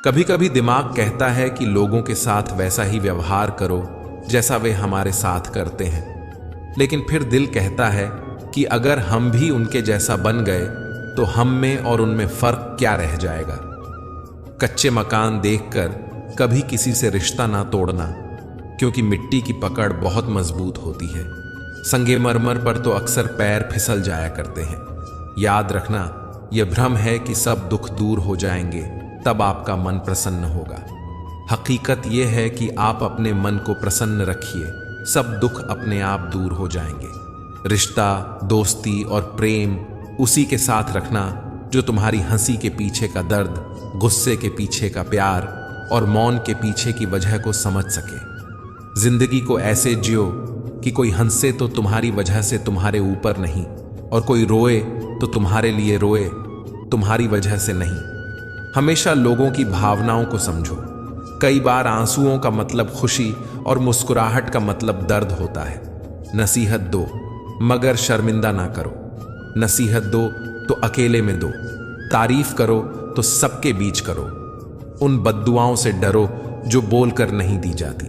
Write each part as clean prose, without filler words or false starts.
कभी कभी दिमाग कहता है कि लोगों के साथ वैसा ही व्यवहार करो जैसा वे हमारे साथ करते हैं, लेकिन फिर दिल कहता है कि अगर हम भी उनके जैसा बन गए तो हम में और उनमें फर्क क्या रह जाएगा। कच्चे मकान देखकर कभी किसी से रिश्ता ना तोड़ना, क्योंकि मिट्टी की पकड़ बहुत मजबूत होती है। संगमरमर पर तो अक्सर पैर फिसल जाया करते हैं। याद रखना, यह भ्रम है कि सब दुख दूर हो जाएंगे, तब आपका मन प्रसन्न होगा। हकीकत यह है कि आप अपने मन को प्रसन्न रखिए, सब दुख अपने आप दूर हो जाएंगे। रिश्ता, दोस्ती और प्रेम उसी के साथ रखना जो तुम्हारी हंसी के पीछे का दर्द, गुस्से के पीछे का प्यार और मौन के पीछे की वजह को समझ सके। जिंदगी को ऐसे जियो कि कोई हंसे तो तुम्हारी वजह से तुम्हारे ऊपर नहीं, और कोई रोए तो तुम्हारे लिए रोए, तुम्हारी वजह से नहीं। हमेशा लोगों की भावनाओं को समझो। कई बार आंसुओं का मतलब खुशी और मुस्कुराहट का मतलब दर्द होता है। नसीहत दो मगर शर्मिंदा ना करो। नसीहत दो तो अकेले में दो। तारीफ करो तो सबके बीच करो। उन बद्दुआओं से डरो जो बोलकर नहीं दी जाती।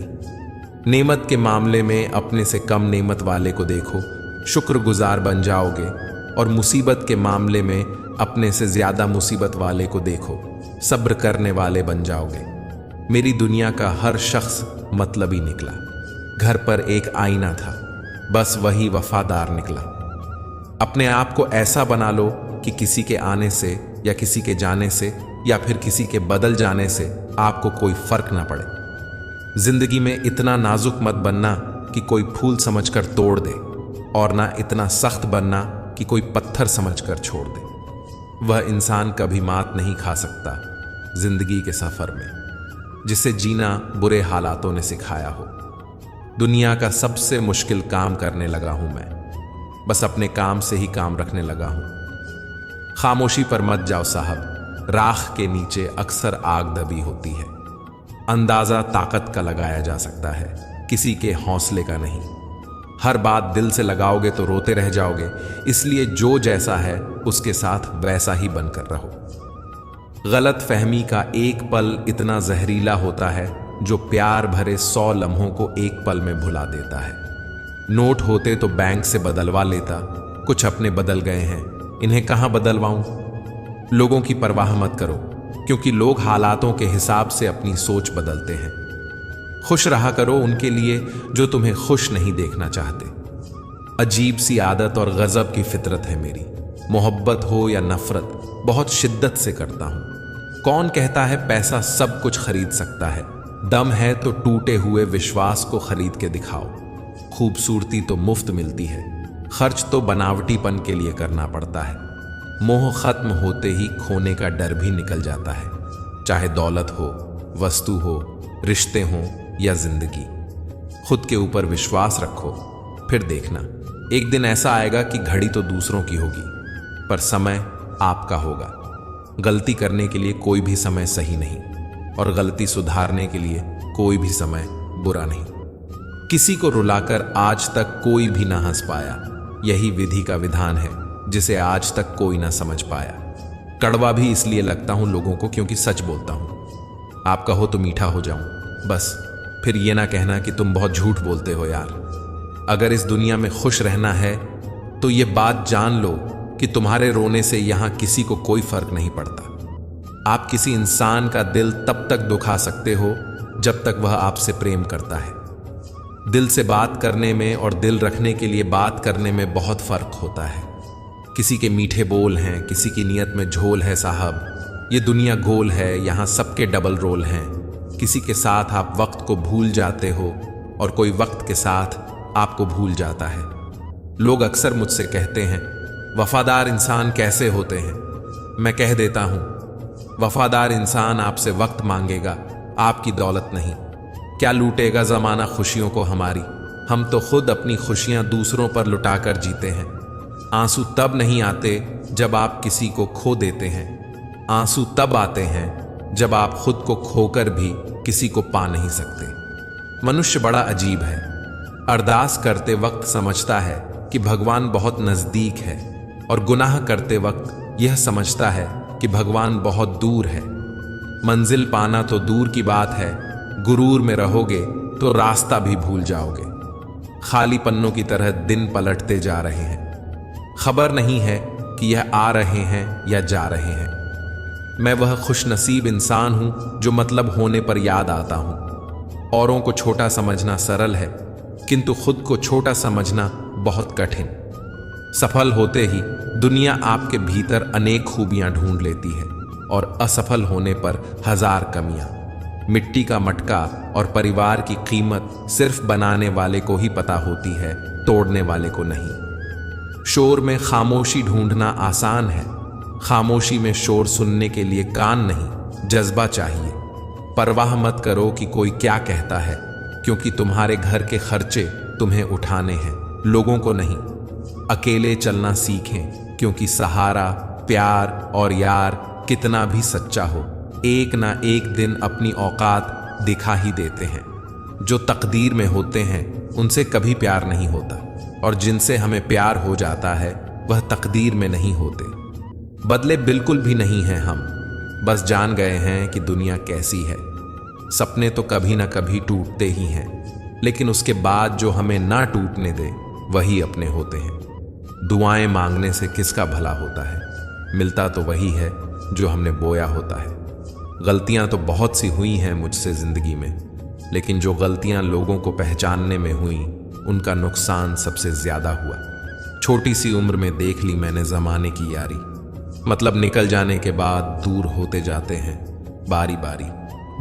नेमत के मामले में अपने से कम नेमत वाले को देखो, शुक्रगुजार बन जाओगे, और मुसीबत के मामले में अपने से ज्यादा मुसीबत वाले को देखो, सब्र करने वाले बन जाओगे। मेरी दुनिया का हर शख्स मतलबी निकला। घर पर एक आईना था, बस वही वफादार निकला। अपने आप को ऐसा बना लो कि किसी के आने से या किसी के जाने से या फिर किसी के बदल जाने से आपको कोई फर्क ना पड़े। जिंदगी में इतना नाजुक मत बनना कि कोई फूल समझकर तोड़ दे, और ना इतना सख्त बनना कि कोई पत्थर समझकर छोड़ दे। वह इंसान कभी मात नहीं खा सकता जिंदगी के सफर में जिसे जीना बुरे हालातों ने सिखाया हो। दुनिया का सबसे मुश्किल काम करने लगा हूं मैं, बस अपने काम से ही काम रखने लगा हूं। खामोशी पर मत जाओ साहब, राख के नीचे अक्सर आग दबी होती है। अंदाजा ताकत का लगाया जा सकता है, किसी के हौसले का नहीं। हर बात दिल से लगाओगे तो रोते रह जाओगे, इसलिए जो जैसा है उसके साथ वैसा ही बनकर रहो। गलत फहमी का एक पल इतना जहरीला होता है जो प्यार भरे 100 लम्हों को एक पल में भुला देता है। नोट होते तो बैंक से बदलवा लेता, कुछ अपने बदल गए हैं, इन्हें कहां बदलवाऊं। लोगों की परवाह मत करो, क्योंकि लोग हालातों के हिसाब से अपनी सोच बदलते हैं। खुश रहा करो उनके लिए जो तुम्हें खुश नहीं देखना चाहते। अजीब सी आदत और गजब की फितरत है मेरी। मोहब्बत हो या नफरत बहुत शिद्दत से करता हूं। कौन कहता है पैसा सब कुछ खरीद सकता है? दम है तो टूटे हुए विश्वास को खरीद के दिखाओ। खूबसूरती तो मुफ्त मिलती है, खर्च तो बनावटीपन के लिए करना पड़ता है। मोह खत्म होते ही खोने का डर भी निकल जाता है, चाहे दौलत हो, वस्तु हो, रिश्ते हों या जिंदगी। खुद के ऊपर विश्वास रखो, फिर देखना एक दिन ऐसा आएगा कि घड़ी तो दूसरों की होगी, पर समय आपका होगा। गलती करने के लिए कोई भी समय सही नहीं, और गलती सुधारने के लिए कोई भी समय बुरा नहीं। किसी को रुलाकर आज तक कोई भी ना हंस पाया, यही विधि का विधान है जिसे आज तक कोई ना समझ पाया। कड़वा भी इसलिए लगता हूं लोगों को क्योंकि सच बोलता हूं। आप कहो तो मीठा हो जाऊं, बस फिर ये ना कहना कि तुम बहुत झूठ बोलते हो यार। अगर इस दुनिया में खुश रहना है तो ये बात जान लो कि तुम्हारे रोने से यहां किसी को कोई फर्क नहीं पड़ता। आप किसी इंसान का दिल तब तक दुखा सकते हो जब तक वह आपसे प्रेम करता है। दिल से बात करने में और दिल रखने के लिए बात करने में बहुत फर्क होता है। किसी के मीठे बोल हैं, किसी की नीयत में झोल है साहब। ये दुनिया गोल है, यहां सबके डबल रोल हैं। किसी के साथ आप वक्त को भूल जाते हो और कोई वक्त के साथ आपको भूल जाता है। लोग अक्सर मुझसे कहते हैं वफादार इंसान कैसे होते हैं। मैं कह देता हूं वफादार इंसान आपसे वक्त मांगेगा, आपकी दौलत नहीं। क्या लूटेगा जमाना खुशियों को हमारी? हम तो खुद अपनी खुशियां दूसरों पर लुटाकर जीते हैं। आंसू तब नहीं आते जब आप किसी को खो देते हैं, आंसू तब आते हैं जब आप खुद को खोकर भी किसी को पा नहीं सकते। मनुष्य बड़ा अजीब है। अरदास करते वक्त समझता है कि भगवान बहुत नजदीक है, और गुनाह करते वक्त यह समझता है कि भगवान बहुत दूर है। मंजिल पाना तो दूर की बात है, गुरूर में रहोगे तो रास्ता भी भूल जाओगे। खाली पन्नों की तरह दिन पलटते जा रहे हैं, खबर नहीं है कि यह आ रहे हैं या जा रहे हैं। मैं वह खुशनसीब इंसान हूं जो मतलब होने पर याद आता हूं। औरों को छोटा समझना सरल है, किंतु खुद को छोटा समझना बहुत कठिन। सफल होते ही दुनिया आपके भीतर अनेक खूबियां ढूंढ लेती है और असफल होने पर हजार कमियां। मिट्टी का मटका और परिवार की कीमत सिर्फ बनाने वाले को ही पता होती है, तोड़ने वाले को नहीं। शोर में खामोशी ढूंढना आसान है, खामोशी में शोर सुनने के लिए कान नहीं, जज्बा चाहिए। परवाह मत करो कि कोई क्या कहता है, क्योंकि तुम्हारे घर के खर्चे तुम्हें उठाने हैं, लोगों को नहीं। अकेले चलना सीखें, क्योंकि सहारा, प्यार और यार कितना भी सच्चा हो, एक ना एक दिन अपनी औकात दिखा ही देते हैं। जो तकदीर में होते हैं उनसे कभी प्यार नहीं होता, और जिनसे हमें प्यार हो जाता है वह तकदीर में नहीं होते। बदले बिल्कुल भी नहीं हैं हम, बस जान गए हैं कि दुनिया कैसी है। सपने तो कभी ना कभी टूटते ही हैं, लेकिन उसके बाद जो हमें ना टूटने दे वही अपने होते हैं। दुआएं मांगने से किसका भला होता है, मिलता तो वही है जो हमने बोया होता है। गलतियां तो बहुत सी हुई हैं मुझसे जिंदगी में, लेकिन जो गलतियां लोगों को पहचानने में हुई उनका नुकसान सबसे ज्यादा हुआ। छोटी सी उम्र में देख ली मैंने जमाने की यारी, मतलब निकल जाने के बाद दूर होते जाते हैं बारी बारी।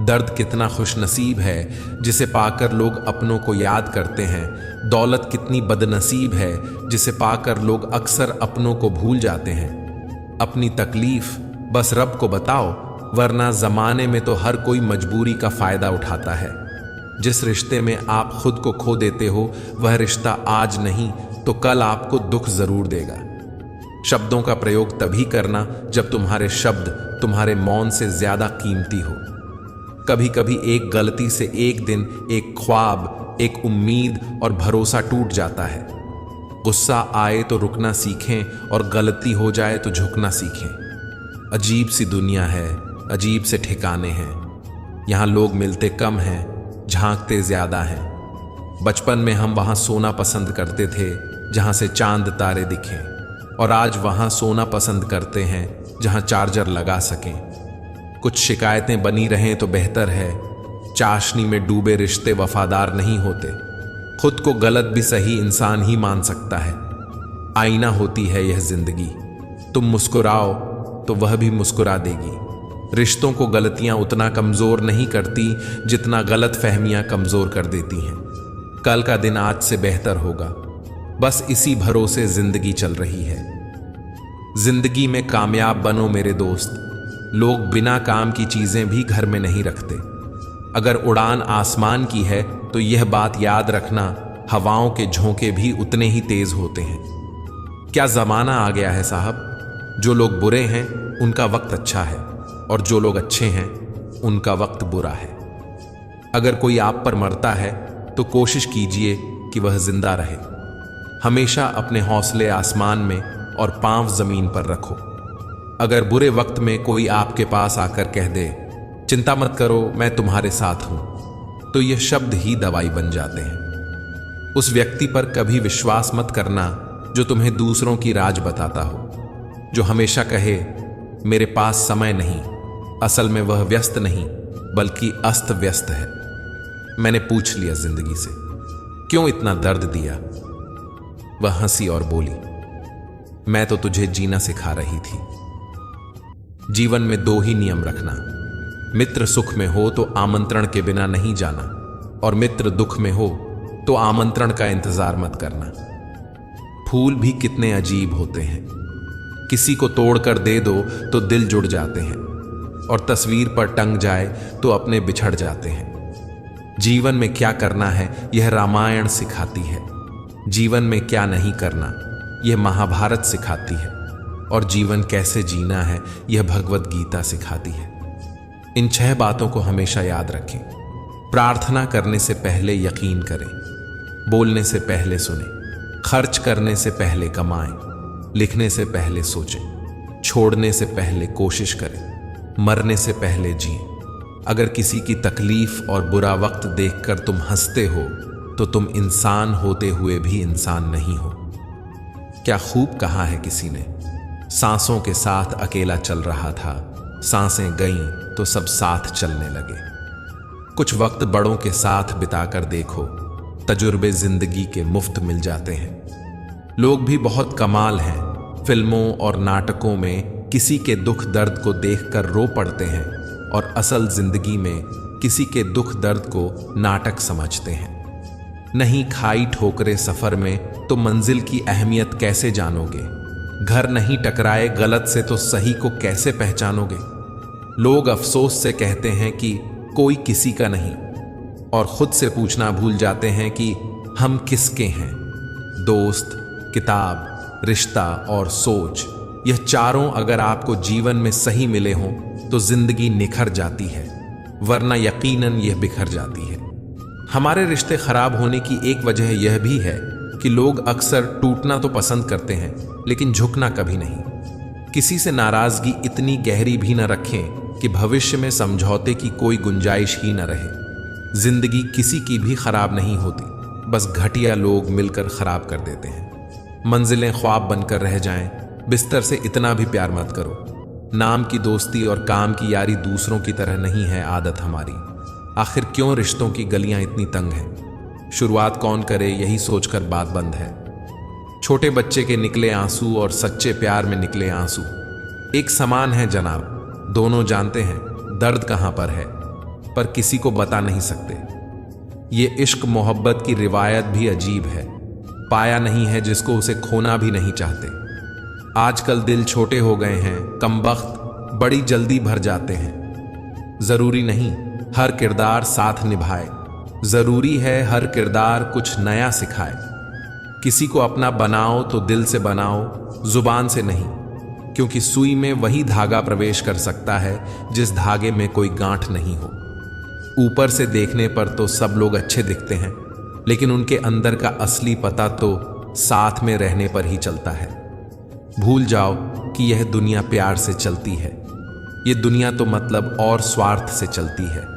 दर्द कितना खुशनसीब है जिसे पाकर लोग अपनों को याद करते हैं। दौलत कितनी बदनसीब है जिसे पाकर लोग अक्सर अपनों को भूल जाते हैं। अपनी तकलीफ बस रब को बताओ, वरना जमाने में तो हर कोई मजबूरी का फायदा उठाता है। जिस रिश्ते में आप खुद को खो देते हो वह रिश्ता आज नहीं तो कल आपको दुख जरूर देगा। शब्दों का प्रयोग तभी करना जब तुम्हारे शब्द तुम्हारे मौन से ज्यादा कीमती हो। कभी कभी एक गलती से एक दिन, एक ख्वाब, एक उम्मीद और भरोसा टूट जाता है। गुस्सा आए तो रुकना सीखें और गलती हो जाए तो झुकना सीखें। अजीब सी दुनिया है, अजीब से ठिकाने हैं। यहाँ लोग मिलते कम हैं, झांकते ज्यादा हैं। बचपन में हम वहाँ सोना पसंद करते थे जहाँ से चांद तारे दिखें, और आज वहाँ सोना पसंद करते हैं जहाँ चार्जर लगा सकें। कुछ शिकायतें बनी रहें तो बेहतर है, चाशनी में डूबे रिश्ते वफादार नहीं होते। खुद को गलत भी सही इंसान ही मान सकता है। आईना होती है यह जिंदगी, तुम मुस्कुराओ तो वह भी मुस्कुरा देगी। रिश्तों को गलतियां उतना कमजोर नहीं करती जितना गलत फहमियां कमजोर कर देती हैं। कल का दिन आज से बेहतर होगा, बस इसी भरोसे जिंदगी चल रही है। जिंदगी में कामयाब बनो मेरे दोस्त। लोग बिना काम की चीजें भी घर में नहीं रखते। अगर उड़ान आसमान की है तो यह बात याद रखना, हवाओं के झोंके भी उतने ही तेज होते हैं। क्या जमाना आ गया है साहब, जो लोग बुरे हैं उनका वक्त अच्छा है और जो लोग अच्छे हैं उनका वक्त बुरा है। अगर कोई आप पर मरता है तो कोशिश कीजिए कि वह जिंदा रहे। हमेशा अपने हौसले आसमान में और पांव जमीन पर रखो। अगर बुरे वक्त में कोई आपके पास आकर कह दे चिंता मत करो मैं तुम्हारे साथ हूं, तो यह शब्द ही दवाई बन जाते हैं। उस व्यक्ति पर कभी विश्वास मत करना जो तुम्हें दूसरों की राज बताता हो, जो हमेशा कहे मेरे पास समय नहीं, असल में वह व्यस्त नहीं बल्कि अस्त व्यस्त है। मैंने पूछ लिया जिंदगी से क्यों इतना दर्द दिया। वह हंसी और बोली मैं तो तुझे जीना सिखा रही थी। जीवन में दो ही नियम रखना, मित्र सुख में हो तो आमंत्रण के बिना नहीं जाना, और मित्र दुख में हो तो आमंत्रण का इंतजार मत करना। फूल भी कितने अजीब होते हैं, किसी को तोड़कर दे दो तो दिल जुड़ जाते हैं, और तस्वीर पर टंग जाए तो अपने बिछड़ जाते हैं। जीवन में क्या करना है यह रामायण सिखाती है, जीवन में क्या नहीं करना यह महाभारत सिखाती है, और जीवन कैसे जीना है यह भगवत गीता सिखाती है। इन 6 बातों को हमेशा याद रखें। प्रार्थना करने से पहले यकीन करें, बोलने से पहले सुनें, खर्च करने से पहले कमाएं, लिखने से पहले सोचें, छोड़ने से पहले कोशिश करें, मरने से पहले जिएं। अगर किसी की तकलीफ और बुरा वक्त देखकर तुम हंसते हो तो तुम इंसान होते हुए भी इंसान नहीं हो। क्या खूब कहा है किसी ने, सांसों के साथ अकेला चल रहा था, सांसें गईं तो सब साथ चलने लगे। कुछ वक्त बड़ों के साथ बिताकर देखो, तजुर्बे जिंदगी के मुफ्त मिल जाते हैं। लोग भी बहुत कमाल हैं, फिल्मों और नाटकों में किसी के दुख दर्द को देखकर रो पड़ते हैं और असल जिंदगी में किसी के दुख दर्द को नाटक समझते हैं। नहीं खाई ठोकरे सफर में तो मंजिल की अहमियत कैसे जानोगे? घर नहीं टकराए गलत से तो सही को कैसे पहचानोगे? लोग अफसोस से कहते हैं कि कोई किसी का नहीं, और खुद से पूछना भूल जाते हैं कि हम किसके हैं। दोस्त, किताब, रिश्ता और सोच, यह चारों अगर आपको जीवन में सही मिले हों तो जिंदगी निखर जाती है, वरना यकीनन यह बिखर जाती है। हमारे रिश्ते खराब होने की एक वजह यह भी है कि लोग अक्सर टूटना तो पसंद करते हैं लेकिन झुकना कभी नहीं। किसी से नाराजगी इतनी गहरी भी न रखें कि भविष्य में समझौते की कोई गुंजाइश ही न रहे। जिंदगी किसी की भी खराब नहीं होती, बस घटिया लोग मिलकर खराब कर देते हैं। मंजिलें ख्वाब बनकर रह जाएं, बिस्तर से इतना भी प्यार मत करो। नाम की दोस्ती और काम की यारी दूसरों की तरह नहीं है आदत हमारी। आखिर क्यों रिश्तों की गलियां इतनी तंग हैं? शुरुआत कौन करे यही सोचकर बात बंद है। छोटे बच्चे के निकले आंसू और सच्चे प्यार में निकले आंसू एक समान है जनाब। दोनों जानते हैं दर्द कहां पर है, पर किसी को बता नहीं सकते। ये इश्क मोहब्बत की रिवायत भी अजीब है। पाया नहीं है जिसको उसे खोना भी नहीं चाहते। आजकल दिल छोटे हो गए हैं, कमबख्त बड़ी जल्दी भर जाते हैं। जरूरी नहीं हर किरदार साथ निभाए, जरूरी है हर किरदार कुछ नया सिखाए। किसी को अपना बनाओ तो दिल से बनाओ, जुबान से नहीं, क्योंकि सुई में वही धागा प्रवेश कर सकता है जिस धागे में कोई गांठ नहीं हो। ऊपर से देखने पर तो सब लोग अच्छे दिखते हैं, लेकिन उनके अंदर का असली पता तो साथ में रहने पर ही चलता है। भूल जाओ कि यह दुनिया प्यार से चलती है। यह दुनिया तो मतलब और स्वार्थ से चलती है।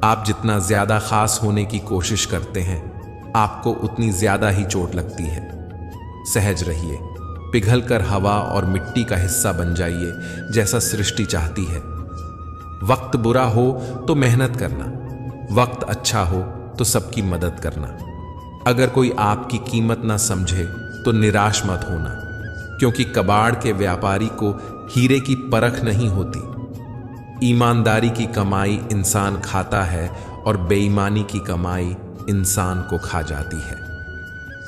आप जितना ज्यादा खास होने की कोशिश करते हैं, आपको उतनी ज्यादा ही चोट लगती है। सहज रहिए, पिघलकर हवा और मिट्टी का हिस्सा बन जाइए, जैसा सृष्टि चाहती है। वक्त बुरा हो तो मेहनत करना, वक्त अच्छा हो तो सबकी मदद करना। अगर कोई आपकी कीमत ना समझे तो निराश मत होना, क्योंकि कबाड़ के व्यापारी को हीरे की परख नहीं होती। ईमानदारी की कमाई इंसान खाता है और बेईमानी की कमाई इंसान को खा जाती है।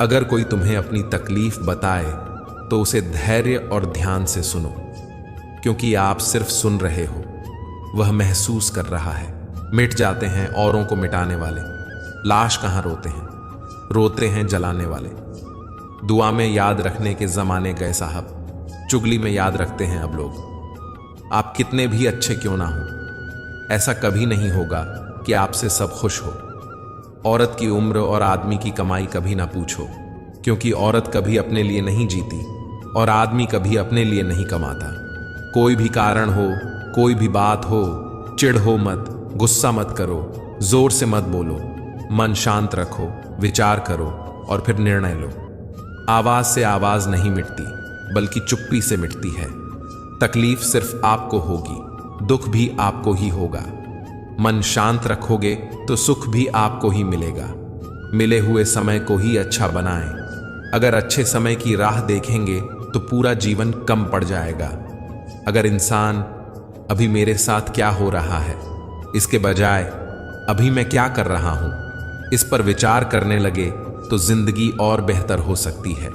अगर कोई तुम्हें अपनी तकलीफ बताए तो उसे धैर्य और ध्यान से सुनो, क्योंकि आप सिर्फ सुन रहे हो, वह महसूस कर रहा है। मिट जाते हैं औरों को मिटाने वाले, लाश कहाँ रोते हैं, रोते हैं जलाने वाले। दुआ में याद रखने के जमाने गए साहब, चुगली में याद रखते हैं अब लोग। आप कितने भी अच्छे क्यों ना हो, ऐसा कभी नहीं होगा कि आपसे सब खुश हो। औरत की उम्र और आदमी की कमाई कभी ना पूछो, क्योंकि औरत कभी अपने लिए नहीं जीती और आदमी कभी अपने लिए नहीं कमाता। कोई भी कारण हो, कोई भी बात हो, चिढ़ हो मत, गुस्सा मत करो, जोर से मत बोलो, मन शांत रखो, विचार करो और फिर निर्णय लो। आवाज से आवाज नहीं मिटती, बल्कि चुप्पी से मिटती है। तकलीफ सिर्फ आपको होगी, दुख भी आपको ही होगा। मन शांत रखोगे तो सुख भी आपको ही मिलेगा। मिले हुए समय को ही अच्छा बनाएं। अगर अच्छे समय की राह देखेंगे तो पूरा जीवन कम पड़ जाएगा। अगर इंसान अभी मेरे साथ क्या हो रहा है, इसके बजाय अभी मैं क्या कर रहा हूं, इस पर विचार करने लगे तो जिंदगी और बेहतर हो सकती है।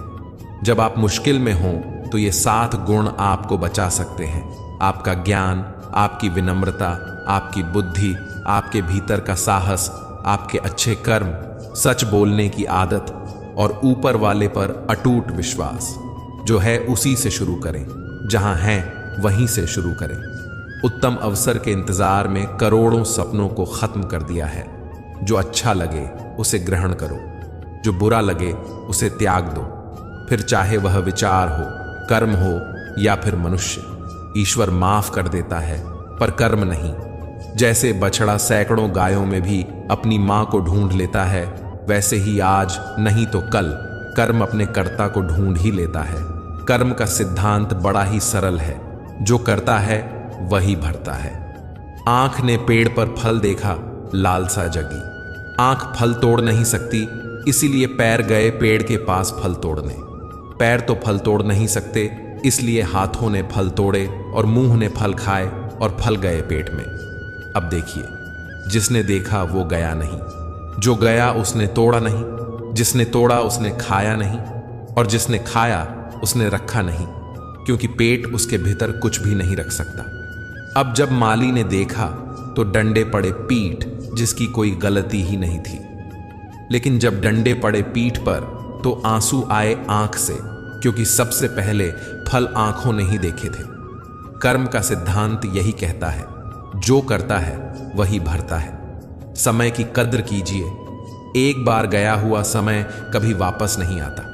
जब आप मुश्किल में हों तो ये 7 गुण आपको बचा सकते हैं। आपका ज्ञान, आपकी विनम्रता, आपकी बुद्धि, आपके भीतर का साहस, आपके अच्छे कर्म, सच बोलने की आदत और ऊपर वाले पर अटूट विश्वास। जो है उसी से शुरू करें, जहां हैं वहीं से शुरू करें। उत्तम अवसर के इंतजार में करोड़ों सपनों को खत्म कर दिया है। जो अच्छा लगे उसे ग्रहण करो, जो बुरा लगे उसे त्याग दो। फिर चाहे वह विचार हो, कर्म हो या फिर मनुष्य, ईश्वर माफ कर देता है पर कर्म नहीं। जैसे बछड़ा सैकड़ों गायों में भी अपनी मां को ढूंढ लेता है, वैसे ही आज नहीं तो कल कर्म अपने कर्ता को ढूंढ ही लेता है। कर्म का सिद्धांत बड़ा ही सरल है, जो करता है वही भरता है। आंख ने पेड़ पर फल देखा, लालसा जगी। आंख फल तोड़ नहीं सकती, इसीलिए पैर गए पेड़ के पास फल तोड़ने। पैर तो फल तोड़ नहीं सकते, इसलिए हाथों ने फल तोड़े और मुंह ने फल खाए और फल गए पेट में। अब देखिए, जिसने देखा वो गया नहीं, जो गया उसने तोड़ा नहीं, जिसने तोड़ा उसने खाया नहीं, और जिसने खाया उसने रखा नहीं, क्योंकि पेट उसके भीतर कुछ भी नहीं रख सकता। अब जब माली ने देखा तो डंडे पड़े पीठ, जिसकी कोई गलती ही नहीं थी। लेकिन जब डंडे पड़े पीठ पर तो आंसू आए आंख से, क्योंकि सबसे पहले फल आंखों ने ही देखे थे। कर्म का सिद्धांत यही कहता है, जो करता है वही भरता है। समय की कद्र कीजिए, एक बार गया हुआ समय कभी वापस नहीं आता।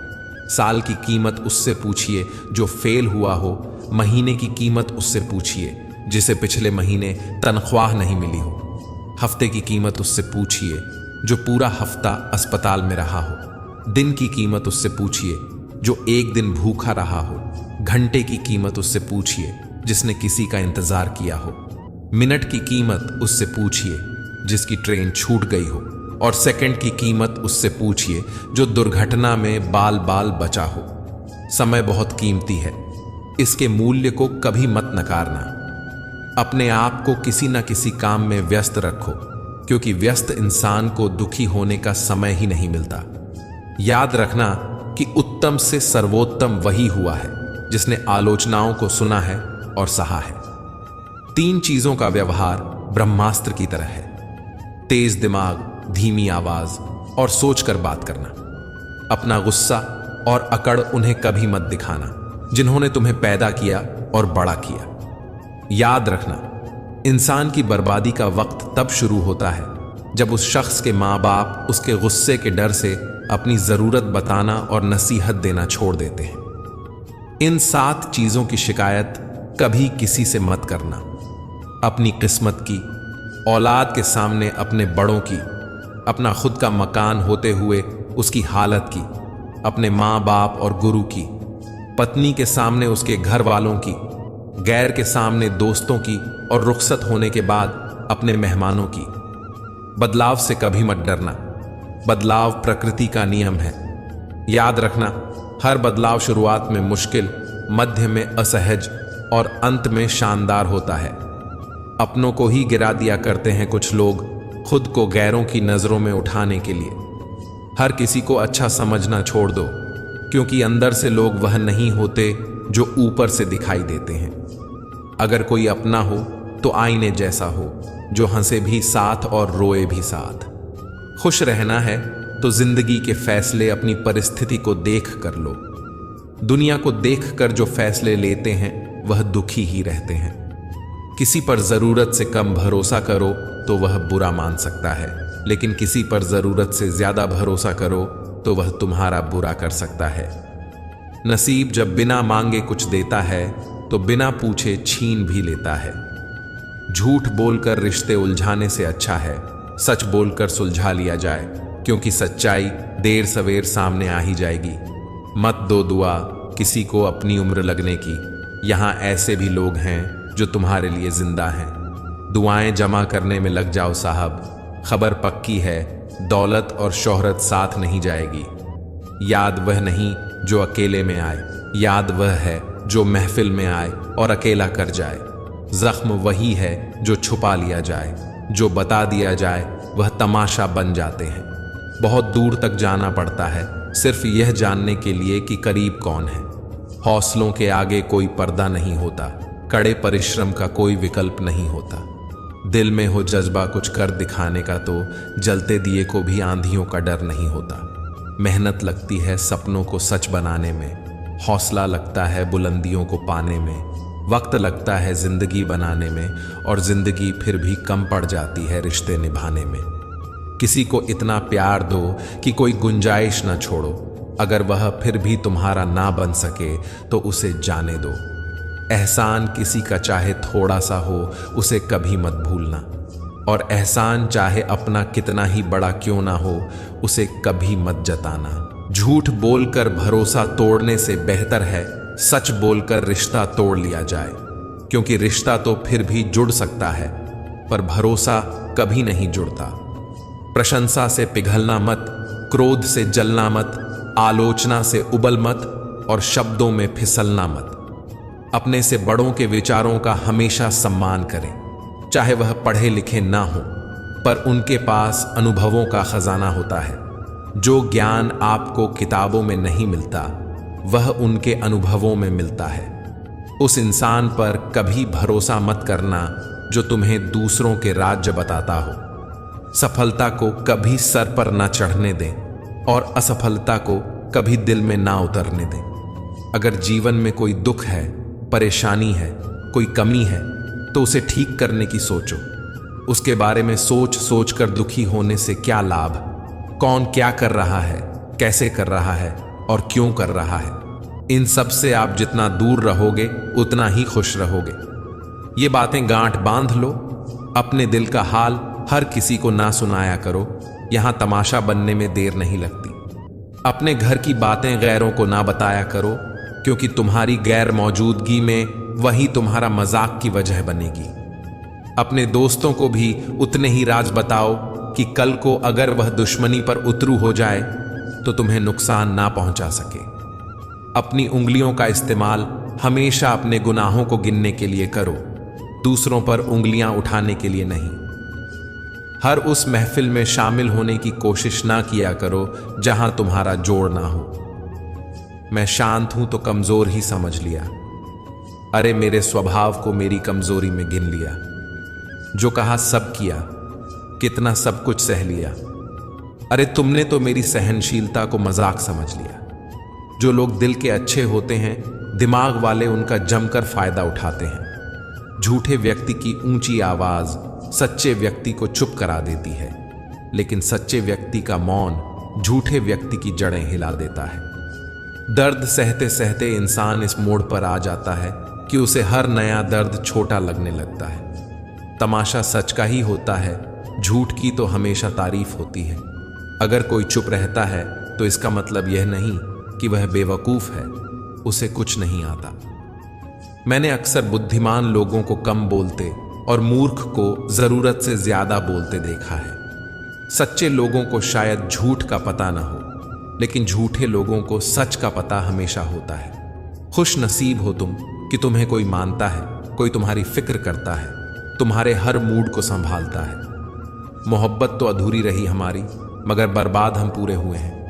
साल की कीमत उससे पूछिए जो फेल हुआ हो, महीने की कीमत उससे पूछिए जिसे पिछले महीने तनख्वाह नहीं मिली हो, हफ्ते की कीमत उससे पूछिए जो पूरा हफ्ता अस्पताल में रहा हो, दिन की कीमत उससे पूछिए जो एक दिन भूखा रहा हो, घंटे की कीमत उससे पूछिए जिसने किसी का इंतजार किया हो, मिनट की कीमत उससे पूछिए जिसकी ट्रेन छूट गई हो, और सेकंड की कीमत उससे पूछिए जो दुर्घटना में बाल बाल बचा हो। समय बहुत कीमती है, इसके मूल्य को कभी मत नकारना। अपने आप को किसी न किसी काम में व्यस्त रखो, क्योंकि व्यस्त इंसान को दुखी होने का समय ही नहीं मिलता। याद रखना कि उत्तम से सर्वोत्तम वही हुआ है जिसने आलोचनाओं को सुना है और सहा है। 3 चीजों का व्यवहार ब्रह्मास्त्र की तरह है: तेज दिमाग, धीमी आवाज और सोचकर बात करना। अपना गुस्सा और अकड़ उन्हें कभी मत दिखाना जिन्होंने तुम्हें पैदा किया और बड़ा किया। याद रखना, इंसान की बर्बादी का वक्त तब शुरू होता है जब उस शख्स के माँ बाप उसके गुस्से के डर से अपनी जरूरत बताना और नसीहत देना छोड़ देते हैं। इन 7 चीजों की शिकायत कभी किसी से मत करना: अपनी किस्मत की, औलाद के सामने अपने बड़ों की, अपना खुद का मकान होते हुए उसकी हालत की, अपने माँ बाप और गुरु की, पत्नी के सामने उसके घर वालों की, गैर के सामने दोस्तों की, और रुखसत होने के बाद अपने मेहमानों की। बदलाव से कभी मत डरना, बदलाव प्रकृति का नियम है। याद रखना, हर बदलाव शुरुआत में मुश्किल, मध्य में असहज और अंत में शानदार होता है। अपनों को ही गिरा दिया करते हैं कुछ लोग, खुद को गैरों की नजरों में उठाने के लिए। हर किसी को अच्छा समझना छोड़ दो, क्योंकि अंदर से लोग वह नहीं होते जो ऊपर से दिखाई देते हैं। अगर कोई अपना हो तो आईने जैसा हो, जो हंसे भी साथ और रोए भी साथ। खुश रहना है तो जिंदगी के फैसले अपनी परिस्थिति को देख कर लो। दुनिया को देख कर जो फैसले लेते हैं वह दुखी ही रहते हैं। किसी पर जरूरत से कम भरोसा करो तो वह बुरा मान सकता है, लेकिन किसी पर जरूरत से ज्यादा भरोसा करो तो वह तुम्हारा बुरा कर सकता है। नसीब जब बिना मांगे कुछ देता है तो बिना पूछे छीन भी लेता है। झूठ बोलकर रिश्ते उलझाने से अच्छा है सच बोलकर सुलझा लिया जाए, क्योंकि सच्चाई देर सवेर सामने आ ही जाएगी। मत दो दुआ किसी को अपनी उम्र लगने की, यहां ऐसे भी लोग हैं जो तुम्हारे लिए जिंदा हैं। दुआएं जमा करने में लग जाओ साहब, खबर पक्की है दौलत और शोहरत साथ नहीं जाएगी। याद वह नहीं जो अकेले में आए, याद वह है जो महफिल में आए और अकेला कर जाए। जख्म वही है जो छुपा लिया जाए, जो बता दिया जाए वह तमाशा बन जाते हैं। बहुत दूर तक जाना पड़ता है सिर्फ यह जानने के लिए कि करीब कौन है। हौसलों के आगे कोई पर्दा नहीं होता, कड़े परिश्रम का कोई विकल्प नहीं होता। दिल में हो जज्बा कुछ कर दिखाने का तो जलते दिए को भी आंधियों का डर नहीं होता। मेहनत लगती है सपनों को सच बनाने में, हौसला लगता है बुलंदियों को पाने में, वक्त लगता है जिंदगी बनाने में, और जिंदगी फिर भी कम पड़ जाती है रिश्ते निभाने में। किसी को इतना प्यार दो कि कोई गुंजाइश न छोड़ो, अगर वह फिर भी तुम्हारा ना बन सके तो उसे जाने दो। एहसान किसी का चाहे थोड़ा सा हो उसे कभी मत भूलना, और एहसान चाहे अपना कितना ही बड़ा क्यों ना हो उसे कभी मत जताना। झूठ बोलकर भरोसा तोड़ने से बेहतर है सच बोलकर रिश्ता तोड़ लिया जाए, क्योंकि रिश्ता तो फिर भी जुड़ सकता है पर भरोसा कभी नहीं जुड़ता। प्रशंसा से पिघलना मत, क्रोध से जलना मत, आलोचना से उबल मत और शब्दों में फिसलना मत। अपने से बड़ों के विचारों का हमेशा सम्मान करें, चाहे वह पढ़े लिखे ना हो, पर उनके पास अनुभवों का खजाना होता है। जो ज्ञान आपको किताबों में नहीं मिलता वह उनके अनुभवों में मिलता है। उस इंसान पर कभी भरोसा मत करना जो तुम्हें दूसरों के राज्य बताता हो। सफलता को कभी सर पर ना चढ़ने दें और असफलता को कभी दिल में ना उतरने दें। अगर जीवन में कोई दुख है, परेशानी है, कोई कमी है तो उसे ठीक करने की सोचो। उसके बारे में सोच सोच कर दुखी होने से क्या लाभ? कौन क्या कर रहा है, कैसे कर रहा है और क्यों कर रहा है? इन सब से आप जितना दूर रहोगे उतना ही खुश रहोगे। ये बातें गांठ बांध लो। अपने दिल का हाल हर किसी को ना सुनाया करो, यहां तमाशा बनने में देर नहीं लगती। अपने घर की बातें गैरों को ना बताया करो, क्योंकि तुम्हारी गैर मौजूदगी में वही तुम्हारा मजाक की वजह बनेगी। अपने दोस्तों को भी उतने ही राज बताओ कि कल को अगर वह दुश्मनी पर उतरू हो जाए तो तुम्हें नुकसान ना पहुंचा सके। अपनी उंगलियों का इस्तेमाल हमेशा अपने गुनाहों को गिनने के लिए करो, दूसरों पर उंगलियां उठाने के लिए नहीं। हर उस महफिल में शामिल होने की कोशिश ना किया करो जहां तुम्हारा जोड़ ना हो। मैं शांत हूं तो कमजोर ही समझ लिया। अरे मेरे स्वभाव को मेरी कमजोरी में गिन लिया। जो कहा सब किया, कितना सब कुछ सह लिया। अरे तुमने तो मेरी सहनशीलता को मजाक समझ लिया। जो लोग दिल के अच्छे होते हैं, दिमाग वाले उनका जमकर फायदा उठाते हैं। झूठे व्यक्ति की ऊंची आवाज सच्चे व्यक्ति को चुप करा देती है, लेकिन सच्चे व्यक्ति का मौन झूठे व्यक्ति की जड़ें हिला देता है। दर्द सहते सहते इंसान इस मोड़ पर आ जाता है कि उसे हर नया दर्द छोटा लगने लगता है। तमाशा सच का ही होता है, झूठ की तो हमेशा तारीफ होती है। अगर कोई चुप रहता है तो इसका मतलब यह नहीं कि वह बेवकूफ है, उसे कुछ नहीं आता। मैंने अक्सर बुद्धिमान लोगों को कम बोलते और मूर्ख को जरूरत से ज्यादा बोलते देखा है। सच्चे लोगों को शायद झूठ का पता ना हो, लेकिन झूठे लोगों को सच का पता हमेशा होता है। खुश नसीब हो तुम कि तुम्हें कोई मानता है, कोई तुम्हारी फिक्र करता है, तुम्हारे हर मूड को संभालता है। मोहब्बत तो अधूरी रही हमारी, मगर बर्बाद हम पूरे हुए हैं।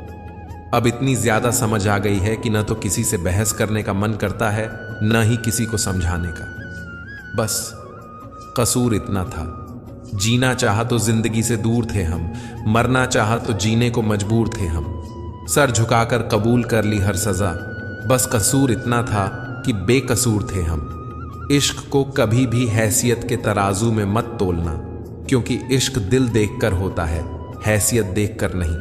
अब इतनी ज्यादा समझ आ गई है कि न तो किसी से बहस करने का मन करता है, न ही किसी को समझाने का। बस कसूर इतना था, जीना चाहा तो जिंदगी से दूर थे हम, मरना चाहा तो जीने को मजबूर थे हम। सर झुकाकर कबूल कर ली हर सजा, बस कसूर इतना था कि बेकसूर थे हम। इश्क को कभी भी हैसियत के तराजू में मत तोलना, क्योंकि इश्क दिल देखकर होता है, हैसियत देखकर नहीं।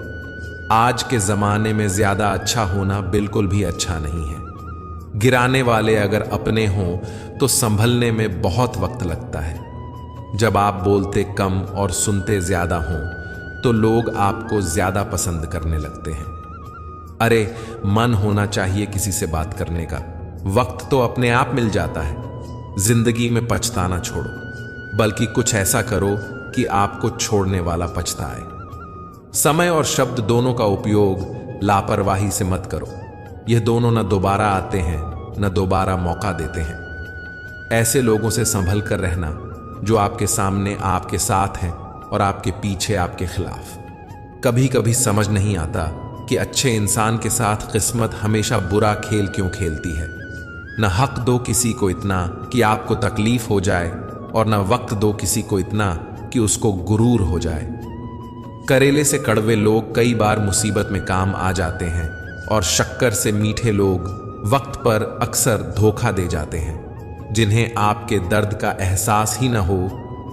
आज के जमाने में ज्यादा अच्छा होना बिल्कुल भी अच्छा नहीं है। गिराने वाले अगर अपने हों तो संभलने में बहुत वक्त लगता है। जब आप बोलते कम और सुनते ज्यादा हों तो लोग आपको ज्यादा पसंद करने लगते हैं। अरे मन होना चाहिए किसी से बात करने का, वक्त तो अपने आप मिल जाता है। जिंदगी में पछताना छोड़ो, बल्कि कुछ ऐसा करो कि आपको छोड़ने वाला पछताए। समय और शब्द दोनों का उपयोग लापरवाही से मत करो। यह दोनों न दोबारा आते हैं न दोबारा मौका देते हैं। ऐसे लोगों से संभल कर रहना जो आपके सामने आपके साथ हैं और आपके पीछे आपके खिलाफ। कभी कभी समझ नहीं आता कि अच्छे इंसान के साथ किस्मत हमेशा बुरा खेल क्यों खेलती है। न हक दो किसी को इतना कि आपको तकलीफ हो जाए, और न वक्त दो किसी को इतना कि उसको गुरूर हो जाए। करेले से कड़वे लोग कई बार मुसीबत में काम आ जाते हैं, और शक्कर से मीठे लोग वक्त पर अक्सर धोखा दे जाते हैं। जिन्हें आपके दर्द का एहसास ही न हो,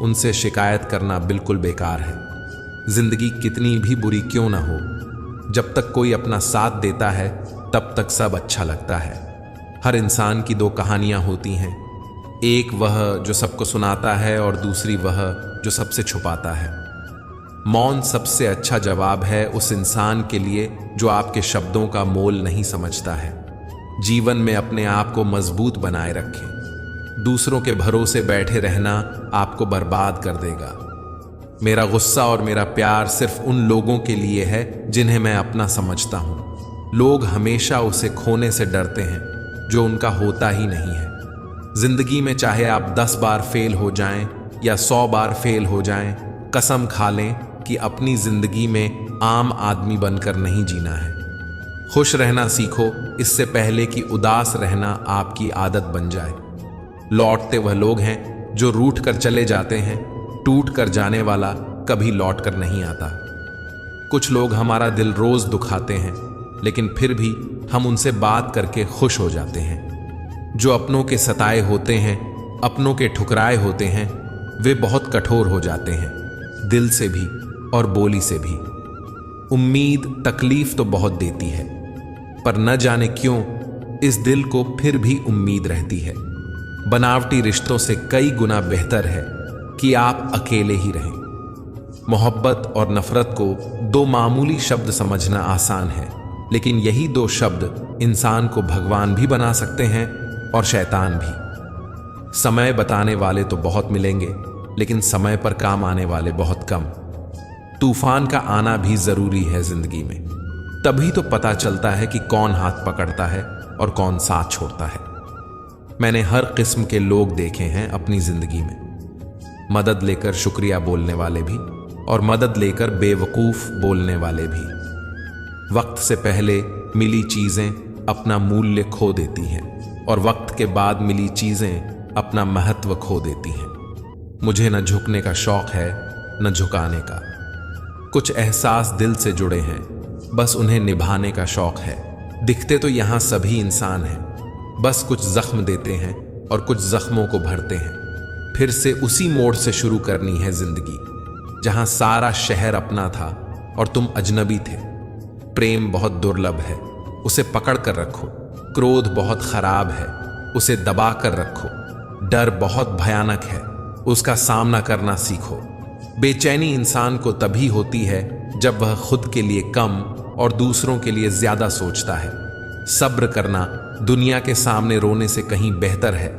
उनसे शिकायत करना बिल्कुल बेकार है। जिंदगी कितनी भी बुरी क्यों न हो, जब तक कोई अपना साथ देता है तब तक सब अच्छा लगता है। हर इंसान की दो कहानियां होती हैं, एक वह जो सबको सुनाता है और दूसरी वह जो सबसे छुपाता है। मौन सबसे अच्छा जवाब है उस इंसान के लिए जो आपके शब्दों का मोल नहीं समझता है। जीवन में अपने आप को मजबूत बनाए रखें। दूसरों के भरोसे बैठे रहना आपको बर्बाद कर देगा। मेरा गुस्सा और मेरा प्यार सिर्फ उन लोगों के लिए है जिन्हें मैं अपना समझता हूं। लोग हमेशा उसे खोने से डरते हैं जो उनका होता ही नहीं है। जिंदगी में चाहे आप 10 बार फेल हो जाएं या 100 बार फेल हो जाएं, कसम खा लें कि अपनी जिंदगी में आम आदमी बनकर नहीं जीना है। खुश रहना सीखो इससे पहले कि उदास रहना आपकी आदत बन जाए। लौटते वह लोग हैं जो रूठ कर चले जाते हैं, टूट कर जाने वाला कभी लौट कर नहीं आता। कुछ लोग हमारा दिल रोज दुखाते हैं, लेकिन फिर भी हम उनसे बात करके खुश हो जाते हैं। जो अपनों के सताए होते हैं, अपनों के ठुकराए होते हैं, वे बहुत कठोर हो जाते हैं, दिल से भी और बोली से भी। उम्मीद तकलीफ तो बहुत देती है, पर न जाने क्यों इस दिल को फिर भी उम्मीद रहती है। बनावटी रिश्तों से कई गुना बेहतर है कि आप अकेले ही रहें। मोहब्बत और नफरत को दो मामूली शब्द समझना आसान है, लेकिन यही दो शब्द इंसान को भगवान भी बना सकते हैं और शैतान भी। समय बताने वाले तो बहुत मिलेंगे, लेकिन समय पर काम आने वाले बहुत कम। तूफान का आना भी जरूरी है जिंदगी में, तभी तो पता चलता है कि कौन हाथ पकड़ता है और कौन साथ छोड़ता है। मैंने हर किस्म के लोग देखे हैं अपनी जिंदगी में। मदद लेकर शुक्रिया बोलने वाले भी और मदद लेकर बेवकूफ बोलने वाले भी। वक्त से पहले मिली चीजें अपना मूल्य खो देती हैं और वक्त के बाद मिली चीजें अपना महत्व खो देती हैं। मुझे न झुकने का शौक है न झुकाने का। कुछ एहसास दिल से जुड़े हैं, बस उन्हें निभाने का शौक है। दिखते तो यहां सभी इंसान हैं, बस कुछ जख्म देते हैं और कुछ जख्मों को भरते हैं। फिर से उसी मोड़ से शुरू करनी है जिंदगी, जहां सारा शहर अपना था और तुम अजनबी थे। प्रेम बहुत दुर्लभ है, उसे पकड़ कर रखो। क्रोध बहुत खराब है, उसे दबा कर रखो। डर बहुत भयानक है, उसका सामना करना सीखो। बेचैनी इंसान को तभी होती है जब वह खुद के लिए कम और दूसरों के लिए ज्यादा सोचता है। सब्र करना दुनिया के सामने रोने से कहीं बेहतर है।